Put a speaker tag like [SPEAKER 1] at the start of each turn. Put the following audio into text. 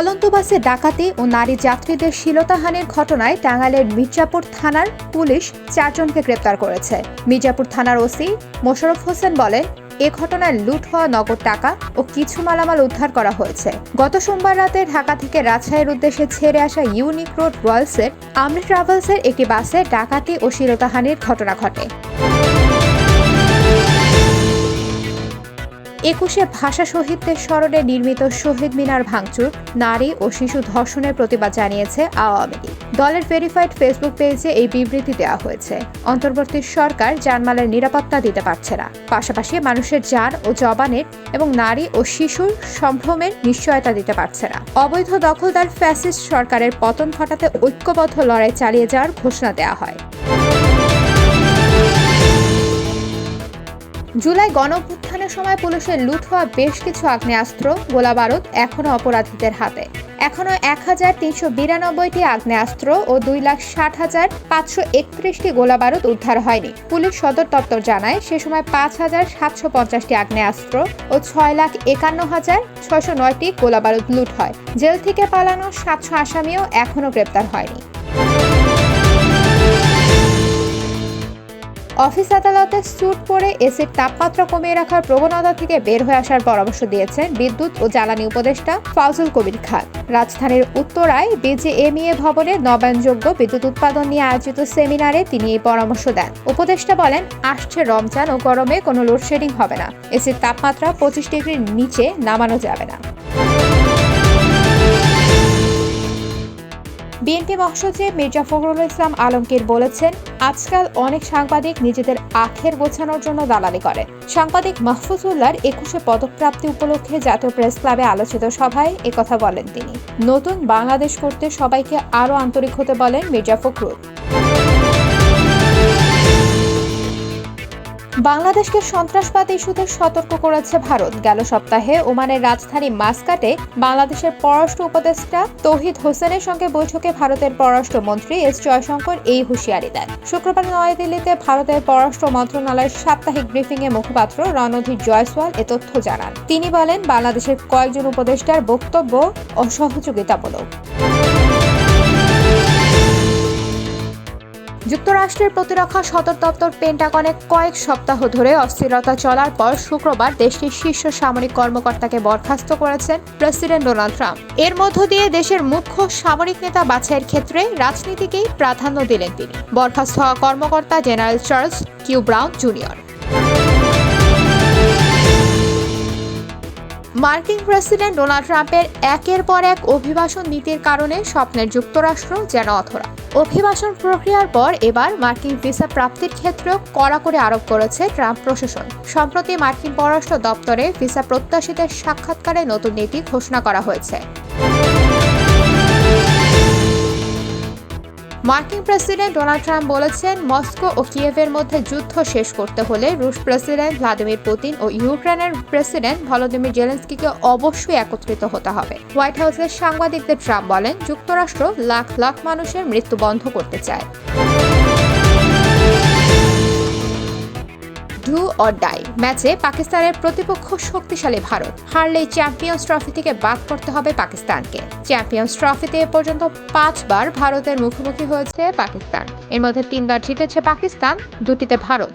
[SPEAKER 1] চলন্ত বাসে ডাকাতি ও নারী যাত্রীদের শ্লীলতাহানির ঘটনায় টাঙ্গাইলের মির্জাপুর থানার পুলিশ 4 জনকে গ্রেপ্তার করেছে। মির্জাপুর থানার ওসি মোশাররফ হোসেন বলেন, এ ঘটনায় লুট হওয়া নগদ টাকা ও কিছু মালামাল উদ্ধার করা হয়েছে। গত সোমবার রাতে ঢাকা থেকে রাজশাহীর উদ্দেশ্যে ছেড়ে আসা ইউনিক রোড রয়্যালসের আমরি ট্রাভেলসের একটি বাসে ডাকাতি ও শ্লীলতাহানির ঘটনা ঘটে। 21শে ভাষা শহীদদের স্মরণে নির্মিত শহীদ মিনার ভাঙচুর, নারী ও শিশু ধর্ষণের প্রতিবাদ জানিয়েছে আওয়ামী লীগ। দলের ভেরিফাইড ফেসবুক পেজে এই বিবৃতি দেওয়া হয়েছে। অন্তর্বর্তী সরকার জানমালের নিরাপত্তা দিতে পারছে না, পাশাপাশি মানুষের জান ও জবানের এবং নারী ও শিশুর সম্ভ্রমের নিশ্চয়তা দিতে পারছে না। অবৈধ দখলদার ফ্যাসিস্ট সরকারের পতন ঘটাতে ঐক্যবদ্ধ লড়াই চালিয়ে যাওয়ার ঘোষণা দেওয়া হয়। জুলাই গণঅভ্যুত্থানের সময় পুলিশের লুট হওয়া বেশ কিছু আগ্নেয়াস্ত্র, গোলাবারুদ এখনও অপরাধীদের হাতে। এখনও 1392টি আগ্নেয়াস্ত্র ও 2,60,531টি গোলাবারুদ উদ্ধার হয়নি। পুলিশ সদর দপ্তর জানায়, সে সময় 5,750টি আগ্নেয়াস্ত্র ও 6,51,609টি গোলাবারুদ লুট হয়। জেল থেকে পালানো 700 আসামিও এখনও গ্রেপ্তার হয়নি। অফিস আদালতে স্যুট পরে এসির তাপমাত্রা কমিয়ে রাখার প্রবণতা থেকে বের হয়ে আসার পরামর্শ দিয়েছেন বিদ্যুৎ ও জ্বালানি উপদেষ্টা ফাউজুল কবির খান। রাজধানীর উত্তরায় বিজিএমইএ ভবনে নবায়নযোগ্য বিদ্যুৎ উৎপাদন নিয়ে আয়োজিত সেমিনারে তিনি এই পরামর্শ দেন। উপদেষ্টা বলেন, আসছে রমজান ও গরমে কোনো লোডশেডিং হবে না। এসির তাপমাত্রা 25 ডিগ্রির নিচে নামানো যাবে না। বিএনপি মহাসচিব মির্জা ফখরুল ইসলাম আলমগীর বলেছেন, আজকাল অনেক সাংবাদিক নিজেদের আখের গোছানোর জন্য দালালি করে। সাংবাদিক মাহফুজুল্লাহর 21শে পদকপ্রাপ্তি উপলক্ষে জাতীয় প্রেস ক্লাবে আলোচিত সভায় একথা বলেন তিনি। নতুন বাংলাদেশ করতে সবাইকে আরও আন্তরিক হতে বলেন মির্জা ফখরুল। বাংলাদেশকে সন্ত্রাসবাদ ইস্যুতে সতর্ক করেছে ভারত। গেল সপ্তাহে ওমানের রাজধানী মাসকাটে বাংলাদেশের পররাষ্ট্র উপদেষ্টা তৌহিদ হোসেনের সঙ্গে বৈঠকে ভারতের পররাষ্ট্রমন্ত্রী এস জয়শঙ্কর এই হুঁশিয়ারি দেন। শুক্রবার নয়াদিল্লিতে ভারতের পররাষ্ট্র মন্ত্রণালয়ের সাপ্তাহিক ব্রিফিংয়ে মুখপাত্র রণধীর জয়সওয়াল এ তথ্য জানান। তিনি বলেন, বাংলাদেশের কয়েকজন উপদেষ্টার বক্তব্য অসহযোগিতামূলক। যুক্তরাষ্ট্রের প্রতিরক্ষা সদর দপ্তর পেন্টাগনে কয়েক সপ্তাহ ধরে অস্থিরতা চলার পর শুক্রবার দেশটির শীর্ষ সামরিক কর্মকর্তাকে বরখাস্ত করেছেন প্রেসিডেন্ট ডোনাল্ড ট্রাম্প। এর মধ্য দিয়ে দেশের মুখ্য সামরিক নেতা বাছাইয়ের ক্ষেত্রে রাজনীতিকেই প্রাধান্য দিলেন তিনি। বরখাস্ত হওয়া কর্মকর্তা general Charles Q Brown junior. মার্কিন প্রেসিডেন্ট ডোনাল্ড ট্রাম্পের একের পর এক অভিবাসন নীতির কারণে স্বপ্নের যুক্তরাষ্ট্র যেন অধরা। অভিবাসন প্রক্রিয়ার পর এবার মার্কিন ভিসা প্রাপ্তির ক্ষেত্রেও কড়াকড়ি আরোপ করেছে ট্রাম্প প্রশাসন। সম্প্রতি মার্কিন পররাষ্ট্র দপ্তরে ভিসা প্রত্যাশীদের সাক্ষাৎকারে নতুন নীতি ঘোষণা করা হয়েছে। মার্কিন প্রেসিডেন্ট ডোনাল্ড ট্রাম্প বলেছেন, মস্কো ও কিয়েভের মধ্যে যুদ্ধ শেষ করতে হলে রুশ প্রেসিডেন্ট ভ্লাদিমির পুতিন ও ইউক্রেনের প্রেসিডেন্ট ভলোদিমির জেলেনস্কিকে অবশ্যই একত্রিত হতে হবে। হোয়াইট হাউসের সাংবাদিকদের ট্রাম্প বলেন, যুক্তরাষ্ট্র লাখ লাখ মানুষের মৃত্যু বন্ধ করতে চায়। ডু অর ডাই ম্যাচে পাকিস্তানের প্রতিপক্ষ শক্তিশালী ভারত। হারলেই চ্যাম্পিয়ন্স ট্রফি থেকে বাদ পড়তে হবে পাকিস্তানকে। চ্যাম্পিয়ন্স ট্রফিতে এ পর্যন্ত 5 বার ভারতের মুখোমুখি হয়েছে পাকিস্তান। এর মধ্যে 3 বার জিতেছে পাকিস্তান, 2টিতে ভারত।